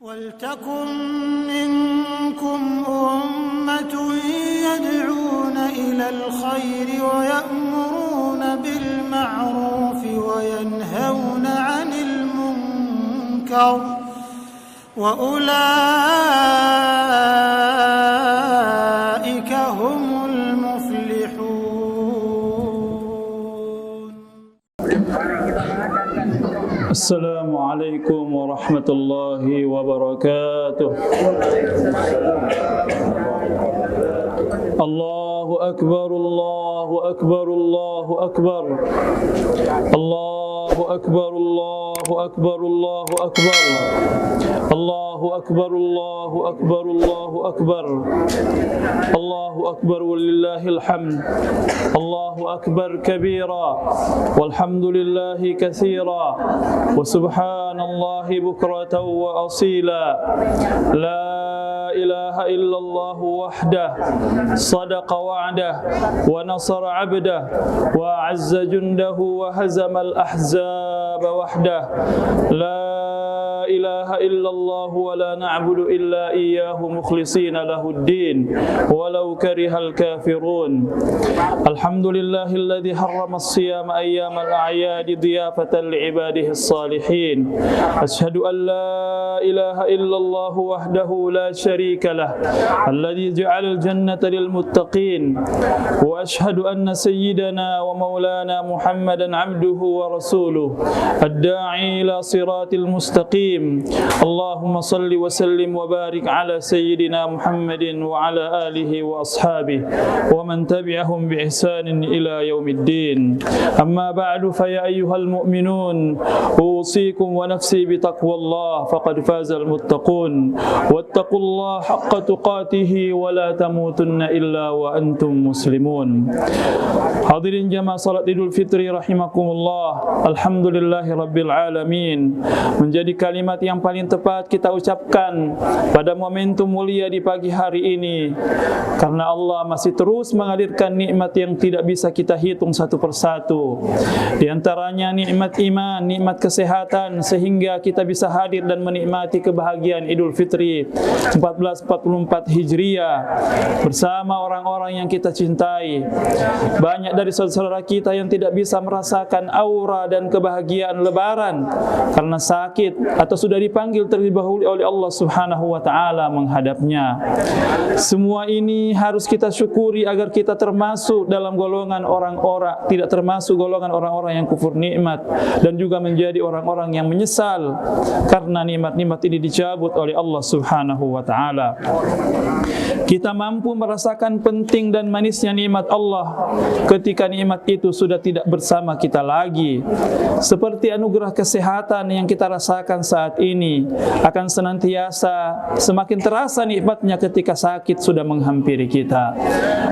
وَلْتَكُنْ مِنْكُمْ أُمَّةٌ يَدْعُونَ إِلَى الْخَيْرِ وَيَأْمُرُونَ بِالْمَعْرُوفِ وَيَنْهَوْنَ عَنِ الْمُنْكَرِ وَأُولَئِكَ هُمُ الْمُفْلِحُونَ. السلام عليكم ورحمة الله وبركاته. الله أكبر الله أكبر الله أكبر الله أكبر الله أكبر الله أكبر الله أكبر الله أكبر الله أكبر الله أكبر ولله الحمد. الله أكبر كبيرا والحمد لله كثيرا وسبحان الله بكرة وأصيلا. لا إله إلا الله وحده صدق وعده ونصر عبده وأعز جنده وهزم الأحزاب وحده. لا إله إلا الله ولا نعبد إلا إياه مخلصين له الدين ولو كره الكافرون. الحمد لله الذي حرم الصيام أيام الأعياد ضيافة لعباده الصالحين. أشهد أن لا إله إلا الله وحده لا شريك له الذي جعل الجنة للمتقين. وأشهد أن سيدنا ومولانا محمدا عبده ورسوله الداعي إلى صراط المستقيم. اللهم صل وسلم وبارك على سيدنا محمد وعلى آله وأصحابه ومن تبعهم بإحسان إلى يوم الدين. أما بعد فيا أيها المؤمنون أوصيكم ونفسي بتقوى الله فقد فاز المتقون. واتقوا الله حق تقاته ولا تموتن إلا وأنتم مسلمون. Hadirin jamaah salat Idul Fitri rahimakumullah. Alhamdulillahi rabbil alamin. Menjadi kalimat yang paling tepat kita ucapkan pada momentum mulia di pagi hari ini, karena Allah masih terus mengalirkan nikmat yang tidak bisa kita hitung satu persatu. Di antaranya nikmat iman, nikmat kesehatan, sehingga kita bisa hadir dan menikmati kebahagiaan Idul Fitri 1444 Hijriah bersama orang-orang yang kita cintai. Banyak dari saudara-saudara kita yang tidak bisa merasakan aura dan kebahagiaan Lebaran karena sakit atau sudah dipanggil terlebih dahulu oleh Allah Subhanahu wa taala menghadapnya. Semua ini harus kita syukuri agar kita termasuk dalam golongan orang-orang, tidak termasuk golongan orang-orang yang kufur nikmat dan juga menjadi orang-orang yang menyesal karena nikmat-nikmat ini dicabut oleh Allah Subhanahu wa taala. Kita mampu merasakan penting dan manisnya nikmat Allah ketika nikmat itu sudah tidak bersama kita lagi. Seperti anugerah kesehatan yang kita rasakan saat ini akan senantiasa semakin terasa nikmatnya ketika sakit sudah menghampiri kita.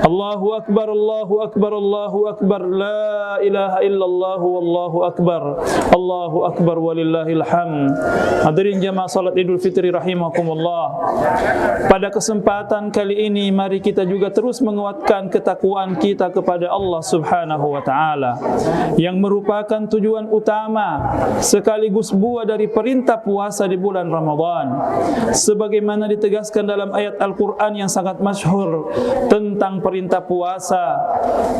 Allahu Akbar, Allahu Akbar, Allahu Akbar, la ilaha illallah wallahu akbar, Allahu Akbar walillahil hamd. Hadirin jamaah salat Idul Fitri rahimakumullah. Pada kesempatan kali ini mari kita juga terus menguatkan ketakwaan kita kepada Allah Subhanahu wa taala yang merupakan tujuan utama sekaligus buah dari perintah puasa di bulan Ramadan, sebagaimana ditegaskan dalam ayat Al-Qur'an yang sangat masyhur tentang perintah puasa.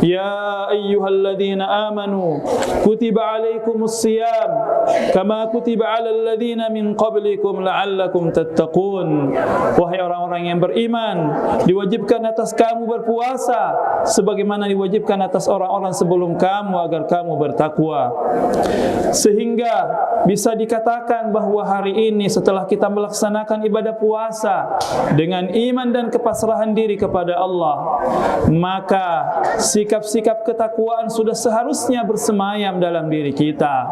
Ya ayyuhalladzina amanu kutiba alaikumus shiyam kama kutiba alal ladzina min qablikum la'allakum tattaqun. Wahai orang-orang yang beriman, diwajibkan atas kamu berpuasa sebagaimana diwajibkan atas orang-orang sebelum kamu agar kamu bertakwa. Sehingga bisa dikatakan bahwa hari ini setelah kita melaksanakan ibadah puasa dengan iman dan kepasrahan diri kepada Allah, maka sikap-sikap ketakwaan sudah seharusnya bersemayam dalam diri kita.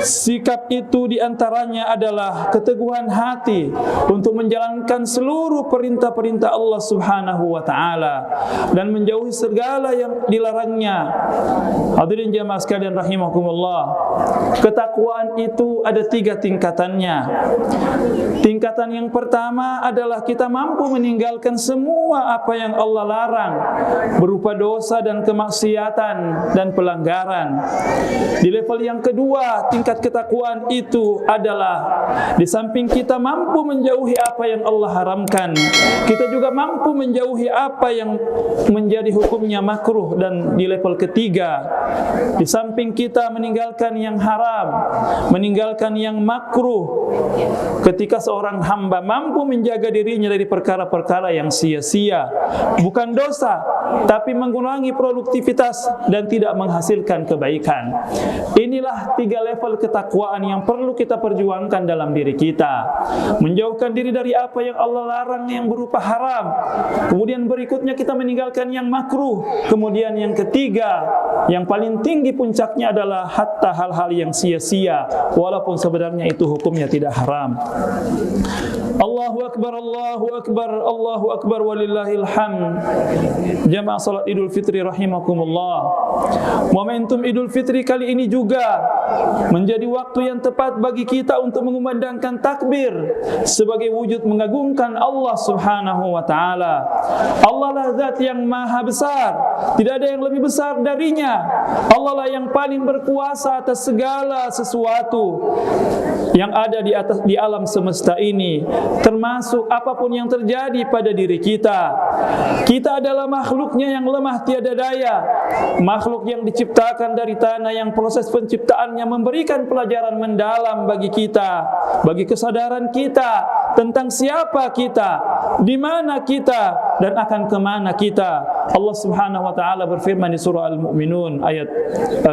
Sikap itu diantaranya adalah keteguhan hati untuk menjalankan seluruh perintah-perintah Allah Subhanahu wa taala dan menjauhi segala yang dilarangnya. Hadirin jamaah sekalian rahimakumullah. Ketakwaan itu ada 3 tingkatannya. Tingkat Tingkatan yang pertama adalah kita mampu meninggalkan semua apa yang Allah larang berupa dosa dan kemaksiatan dan pelanggaran. Di level yang kedua, tingkat ketakwaan itu adalah di samping kita mampu menjauhi apa yang Allah haramkan, kita juga mampu menjauhi apa yang menjadi hukumnya makruh. Dan di level ketiga, di samping kita meninggalkan yang haram, meninggalkan yang makruh, ketika seorang hamba mampu menjaga dirinya dari perkara-perkara yang sia-sia, bukan dosa, tapi mengurangi produktivitas dan tidak menghasilkan kebaikan. Inilah 3 level ketakwaan yang perlu kita perjuangkan dalam diri kita. Menjauhkan diri dari apa yang Allah larang yang berupa haram. Kemudian berikutnya kita meninggalkan yang makruh. Kemudian yang ketiga, yang paling tinggi puncaknya adalah hatta hal-hal yang sia-sia, walaupun sebenarnya itu hukumnya tidak haram. Allahu Akbar, Allahu Akbar, Allahu Akbar, walillahil hamd. Jamaah salat Idul Fitri rahimakumullah. Momentum Idul Fitri kali ini juga menjadi waktu yang tepat bagi kita untuk mengumandangkan takbir sebagai wujud mengagungkan Allah Subhanahu wa taala. Allah lah zat yang maha besar, tidak ada yang lebih besar darinya. Allah lah yang paling berkuasa atas segala sesuatu yang ada di alam semesta ini, termasuk apapun yang terjadi pada diri kita. Kita adalah makhluknya yang lemah tiada daya, makhluk yang diciptakan dari tanah, yang proses penciptaannya memberikan pelajaran mendalam bagi kita, bagi kesadaran kita tentang siapa kita, di mana kita, dan akan kemana kita. Allah Subhanahu wa taala berfirman di surah Al-Mu'minun ayat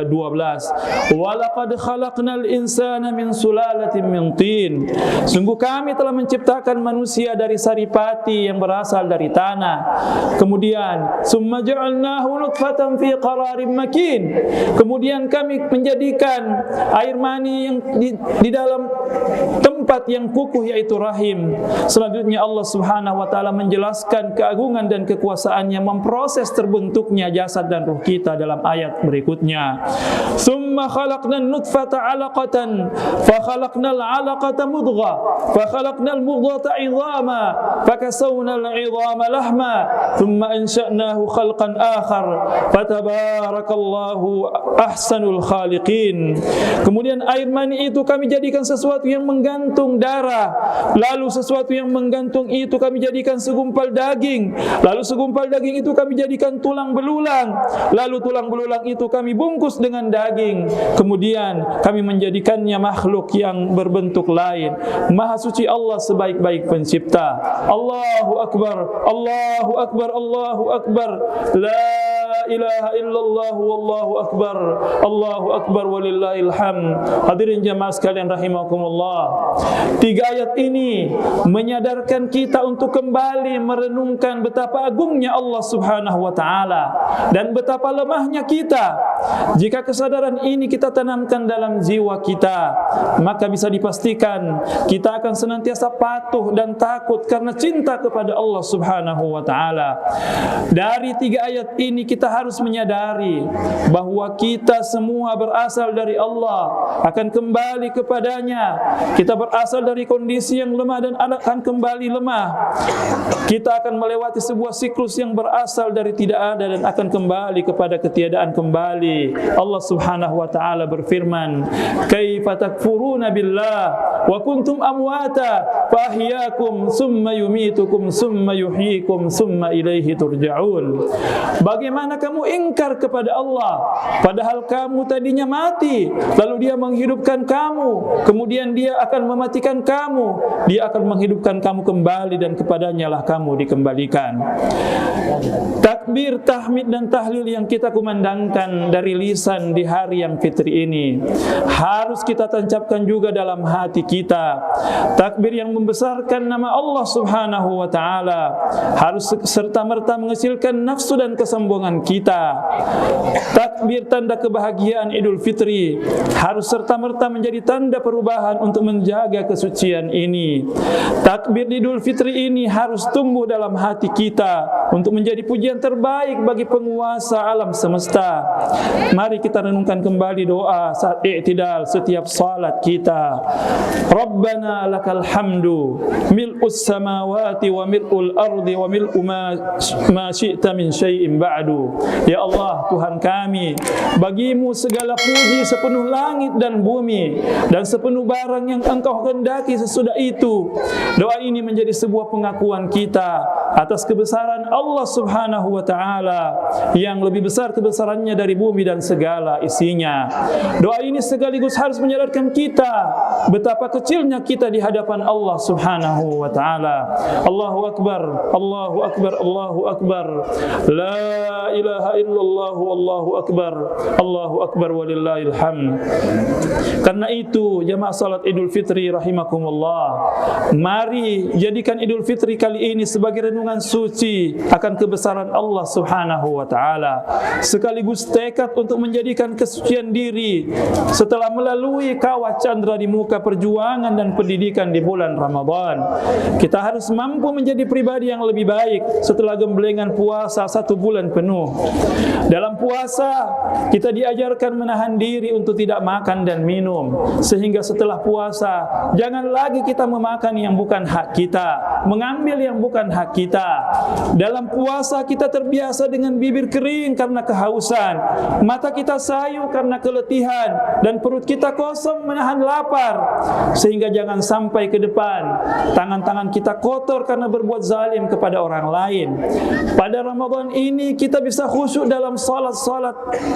12, "Walaqad khalaqnal insana min sulalatin min tin." Sungguh kami telah menciptakan manusia dari saripati yang berasal dari tanah. Kemudian, "Summa ja'alnahu nutfatan fi qararin makin." Kemudian kami menjadikan air mani yang di dalam tempat yang kukuh, yaitu rahim. Selanjutnya Allah Subhanahu wa taala menjelaskan keagungan dan kekuasaannya memproses terbentuknya jasad dan ruh kita dalam ayat berikutnya. "Tsumma khalaqnan nutfata 'alaqatan, fa khalaqnal 'alaqata mudghah, fa khalaqnal mudghata 'idhama, fa kasawnal 'idhama lahma, tsumma ansha'nahu khalqan akhar, fa tabarakallahu ahsanul khaliqin." Kemudian air mani itu kami jadikan sesuatu yang menggantung darah, lalu sesuatu yang menggantung itu kami jadikan segumpal daging, lalu segumpal daging itu kami jadikan tulang belulang, lalu tulang belulang itu kami bungkus dengan daging, kemudian kami menjadikannya makhluk yang berbentuk lain. Maha suci Allah sebaik-baik pencipta. Allahu Akbar, Allahu Akbar, Allahu Akbar, la ilaha illallah, wallahu akbar, Allahu Akbar, walillahil hamd. Hadirin jamaah sekalian rahimakumullah, 3 ayat ini menyadarkan kita untuk kembali merenungkan betapa agungnya Allah Subhanahu wa taala dan betapa lemahnya kita. Jika kesadaran ini kita tanamkan dalam jiwa kita, maka bisa dipastikan kita akan senantiasa patuh dan takut karena cinta kepada Allah Subhanahu wa taala. Dari 3 ayat ini kita harus menyadari bahwa kita semua berasal dari Allah, akan kembali kepadanya. Kita berasal dari kondisi yang lemah dan akan kembali lemah. Kita akan melewati sebuah siklus yang berasal dari tidak ada dan akan kembali kepada ketiadaan kembali. Allah Subhanahu wa taala berfirman, "Kaifa takfuruna billah wa kuntum amwata fa ahyaakum summa yumitukum summa yuhyikum summa ilaihi turja'un." Bagaimana kamu ingkar kepada Allah padahal kamu tadinya mati, lalu Dia menghidupkan kamu, kemudian Dia akan mematikan kamu, Dia akan menghidupkan kamu kembali dan kepadanya lah kamu dikembalikan. Takbir, tahmid dan tahlil yang kita kumandangkan dari lisan di hari yang fitri ini harus kita tancapkan juga dalam hati kita. Takbir yang membesarkan nama Allah Subhanahu wa taala harus serta-merta mengecilkan nafsu dan kesombongan kita. Takbir tanda kebahagiaan Idul Fitri harus serta-merta menjadi tanda perubahan untuk menjaga kesucian ini. Takbir Idul Fitri ini harus tumbuh dalam hati kita untuk menjadi pujian terbaik bagi penguasa alam semesta. Mari kita renungkan kembali doa saat i'tidal setiap salat kita. Rabbana lakal hamdu mil'us samawati wa mil'ul ardi wa mil'u ma syi'ta min syai'in ba'du. Ya Allah, Tuhan kami, bagimu segala puji sepenuh langit dan bumi dan sepenuh barang yang Engkau kehendaki sesudah itu. Doa ini menjadi sebuah pengakuan kita atas kebesaran Allah Subhanahu wa taala yang lebih besar kebesarannya dari bumi dan segala isinya. Doa ini sekaligus harus menyadarkan kita betapa kecilnya kita di hadapan Allah Subhanahu wa taala. Allahu akbar, Allahu akbar, Allahu akbar. La ilaha illallah wallahu akbar. Allahu akbar walillahil hamd. Karena itu jamaah salat Idul Fitri rahimakumullah, mari jadikan Idul Fitri kali ini sebagai renungan suci akan kebesaran Allah Subhanahu wa taala, sekaligus tekad untuk menjadikan kesucian diri setelah melalui kawah candra di muka perjuangan dan pendidikan di bulan Ramadan. Kita harus mampu menjadi pribadi yang lebih baik setelah gemblengan puasa 1 bulan penuh. Dalam puasa kita diajarkan menahan diri untuk tidak makan dan minum, sehingga setelah puasa jangan lagi kita memakan yang bukan hak kita, mengambil yang bukan hak kita. Dalam puasa kita terbiasa dengan bibir kering karena kehausan, mata kita sayu karena keletihan, dan perut kita kosong menahan lapar. Sehingga jangan sampai ke depan tangan-tangan kita kotor karena berbuat zalim kepada orang lain. Pada Ramadan ini kita bisa khusyuk dalam salat-salat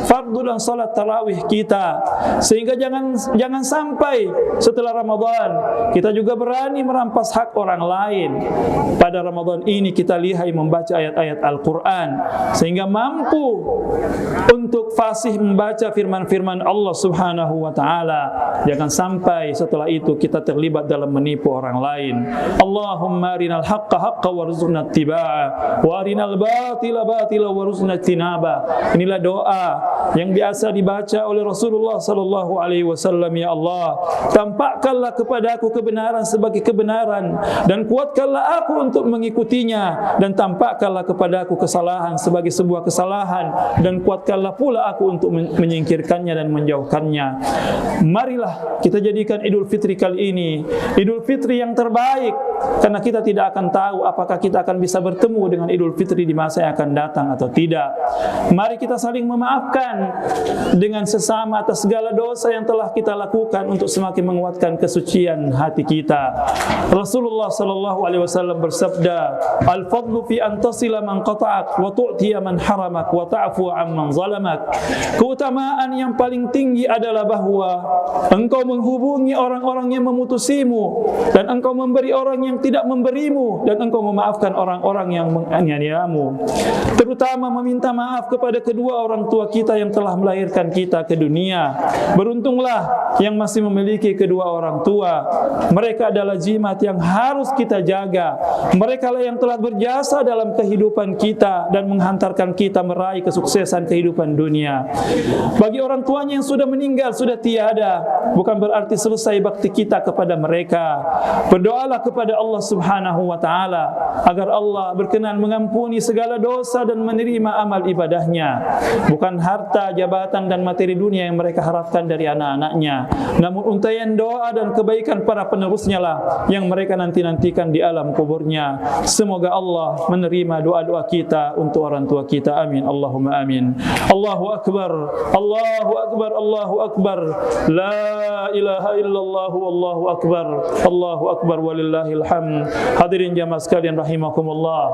fardu dan salat tarawih kita, sehingga jangan sampai setelah Ramadan kita juga berani merampas hak orang lain. Pada Ramadan ini kita lihai membaca ayat-ayat Al-Quran sehingga mampu untuk fasih membaca firman-firman Allah Subhanahu wa taala. Jangan sampai setelah itu kita terlibat dalam menipu orang lain. Allahumma arinal haqqa haqqa warzuqna ittiba'a wa arinal batila batila warzuqna ijtinaba. Inilah doa yang biasa dibaca oleh Rasulullah sallallahu alaihi wasallam. Ya Allah, tampakkanlah kepadaku kebenaran sebagai kebenaran dan kuatkanlah aku untuk mengikutinya, dan tampakkanlah kepadaku kesalahan sebagai sebuah kesalahan dan kuatkanlah pula aku untuk menyingkirkannya dan menjauhkannya. Marilah kita jadikan Idul Fitri kali ini Idul Fitri yang terbaik, karena kita tidak akan tahu apakah kita akan bisa bertemu dengan Idul Fitri di masa yang akan datang atau tidak. Mari kita saling memaafkan dengan sesama atas segala dosa yang telah kita lakukan untuk semakin menguatkan kesucian hati kita. Rasulullah sallallahu alaihi wasallam bersabda, "Al-fadlu fi an tasila man qata'ak wa tu'tiya man haramak wa ta'fu amman zalamak." Keutamaan yang paling tinggi adalah bahwa engkau menghubungi orang-orang yang memutusimu, dan engkau memberi orang yang tidak memberimu, dan engkau memaafkan orang-orang yang menganiayamu. Terutama meminta maaf kepada kedua orang tua kita yang telah melahirkan kita ke dunia. Beruntunglah yang masih memiliki kedua orang tua. Mereka adalah jimat yang harus kita jaga. Mereka lah yang telah berjasa dalam kehidupan kita dan menghantarkan kita meraih kesuksesan kehidupan dunia. Bagi orang tuanya yang sudah meninggal, sudah tiada, bukan berarti selesai bakti kita kepada mereka. Berdoalah kepada Allah Subhanahu wa taala agar Allah berkenan mengampuni segala dosa dan menerima amal ibadahnya. Bukan harta, jabatan dan materi dunia yang mereka harapkan dari anak-anaknya, namun untaian doa dan kebaikan para penerusnya lah yang mereka nanti-nantikan di alam kuburnya. Semoga Allah menerima doa-doa kita untuk orang tua kita. Amin. Allahumma amin. Allahu akbar, Allahu akbar, Allahu akbar. La ilaha illallah wallahu akbar. Allahu akbar walillahil hamd. Hadirin jamaah sekalian rahimakumullah.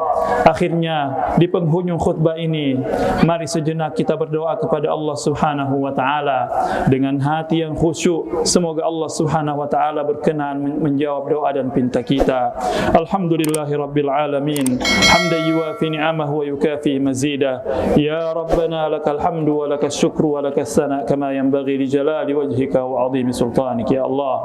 Akhirnya di penghujung khutbah ini, mari sejenak kita berdoa kepada Allah Subhanahu wa taala dengan hati yang khusyuk. Semoga Allah Subhanahu wa taala berkenan menjawab doa dan pinta kita. Alhamdulillahirabbil alamin. Hamdan yuwafi ni'amahu wa yukafi mazida. Ya Rabbana lakal hamdu wa lakas syukru wa lakas sana kama yanbaghi li jalali wajhika wa 'azimi sultanik. Ya Allah,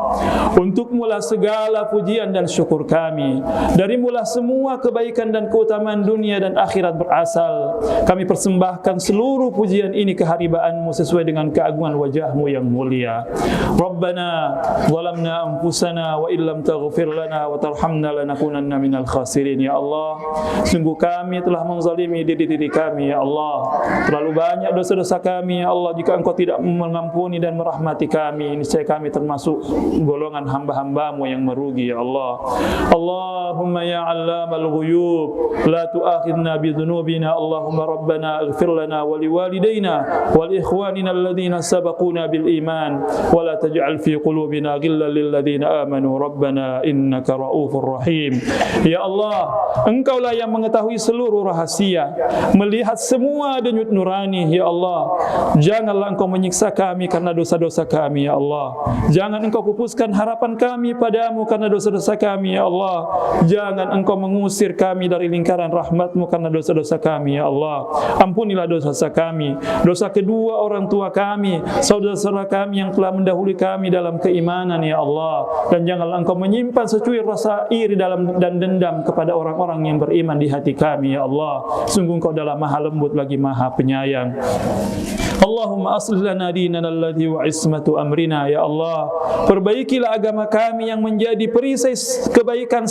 Untukmu lah segala pujian dan syukur kami. Darimu lah semua kebaikan dan keutamaan dunia dan akhirat berasal. Kami persembahkan seluruh pujian ini keharibaanmu sesuai dengan keagungan wajahmu yang mulia. Rabbana zalamna anfusana wa illam taghfir lana wa tarhamna lanakunanna minal khasirin. Ya ya Allah. Sungguh kami telah menzalimi diri kami ya Allah. Terlalu banyak dosa-dosa kami ya Allah. Jika Engkau tidak mengampuni dan merahmati kami, niscaya kami termasuk golongan hamba-hambamu yang merugi ya Allah. Allahumma ya 'allamal ghuyub, la tu'akhidna bi dhunubina. Allahumma rabbana ighfir lana wa liwalidayna wal ikhwanina alladhina sabaquna bil iman wa la taj'al fi qulubina ghillan lil ladzina amanu rabbana innaka ra'ufur rahim. Ya Allah, Engkaulah yang mengetahui seluruh rahasia, melihat semua denyut nurani ya Allah. Janganlah Engkau menyiksa kami karena dosa-dosa kami ya Allah. Jangan Engkau pupuskan harapan kami padamu karena dosa-dosa kami ya Allah. Jangan Engkau mengusir kami dari lingkaran rahmat-Mu karena dosa-dosa kami ya Allah. Ampunilah dosa-dosa kami, dosa kedua orang tua kami, saudara-saudara kami yang telah mendahului kami dalam keimanan ya Allah. Dan janganlah Engkau menyimpan secuil rasa iri dalam dan dendam kepada orang-orang yang beriman di hati kami ya Allah. Sungguh Engkau adalah Maha Lembut lagi Maha Penyayang. Allahumma aslih lana dinana alladhi wa ismatu amrina ya Allah. Perbaikilah agama kami yang menjadi perisai kebaikan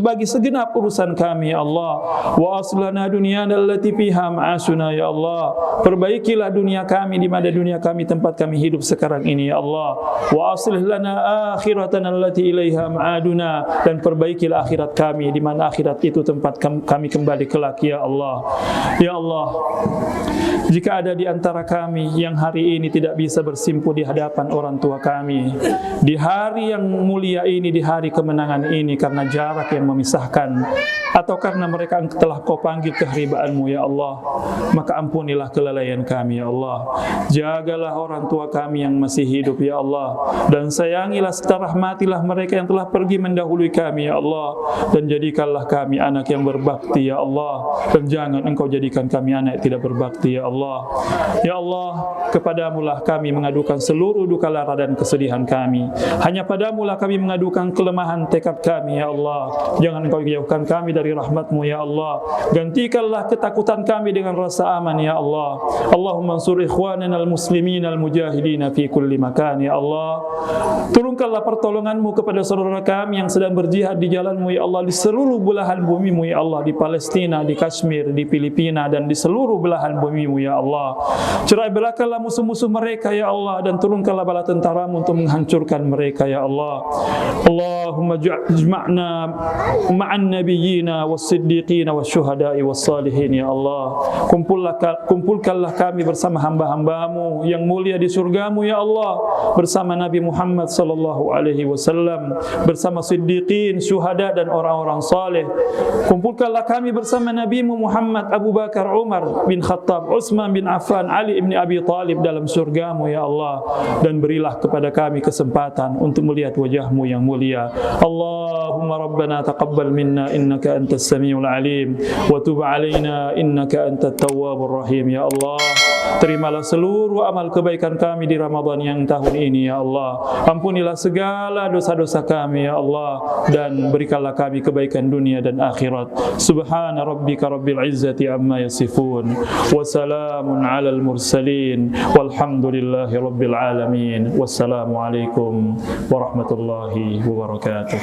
bagi segenap urusan kami ya Allah. Wa aslih lana dunyana allati fiha ma'asuna ya Allah. Perbaikilah dunia kami di mana dunia kami tempat kami hidup sekarang ini ya Allah. Wa aslih lana akhiratana allati ilaiha ma'aduna, dan perbaikilah akhirat kami di mana akhirat itu tempat kami kembali kelak ya Allah. Ya Allah, jika ada di antara kami yang hari ini tidak bisa bersimpuh di hadapan orang tua kami, di hari yang mulia ini, di hari kemenangan ini, karena jarak yang memisahkan, atau karena mereka telah Kau panggil keharibaanmu ya Allah, maka ampunilah kelalaian kami ya Allah. Jagalah orang tua kami yang masih hidup ya Allah, dan sayangilah serta rahmatilah mereka yang telah pergi mendahului kami ya Allah. Dan jadikanlah kami anak yang berbakti ya Allah, dan jangan Engkau jadikan kami anak yang tidak berbakti ya Allah. Ya Allah, kepadamulah kami mengadukan seluruh duka lara dan kesedihan kami. Hanya padamulah kami mengadukan kelemahan tekad kami ya Allah. Jangan Engkau jauhkan kami dari rahmat-Mu ya Allah. Gantikanlah ketakutan kami dengan rasa aman ya Allah. Allahumma ansur ikhwanana al-muslimin al-mujahidin fi kulli makan ya Allah. Turunkanlah pertolongan-Mu kepada saudara kami yang sedang berjihad di jalan-Mu ya Allah, di seluruh belahan bumi-Mu ya Allah, di Palestina, di Kashmir, di Filipina, dan di seluruh belahan bumi-Mu ya Allah. Cerai belakanlah musuh-musuh mereka ya Allah, dan turunkanlah bala tentara-Mu untuk menghancurkan mereka ya Allah. Allahumma ijma'na ma'an nabiyyina was-siddiqina wasyuhada'i was-salihin ya Allah. Kumpulkanlah kami bersama hamba-hamba-Mu yang mulia di surga-Mu ya Allah, bersama Nabi Muhammad sallallahu alaihi wasallam, bersama siddiqin, syuhada, dan orang-orang saleh. Kumpulkanlah kami bersama Nabi-Mu Muhammad, Abu Bakar, Umar bin Khattab, Utsman bin Affan, Ali ibn Abi Talib dalam surga-Mu ya Allah. Dan berilah kepada kami kesempatan untuk melihat wajah-Mu yang mulia. Allahumma rabbana taqabbal minna innaka antas samiul alim wa tub alaina innaka antat tawwabur rahim ya Allah. Terimalah seluruh amal kebaikan kami di Ramadan yang tahun ini ya Allah. Ampunilah segala dosa-dosa kami ya Allah, dan berikanlah kami kebaikan dunia dan akhirat. Subhana rabbika rabbil izzati amma yasifun, wa salamun alal mursalin, walhamdulillahi rabbil alamin. Wassalamu alaikum warahmatullahi wabarakatuh.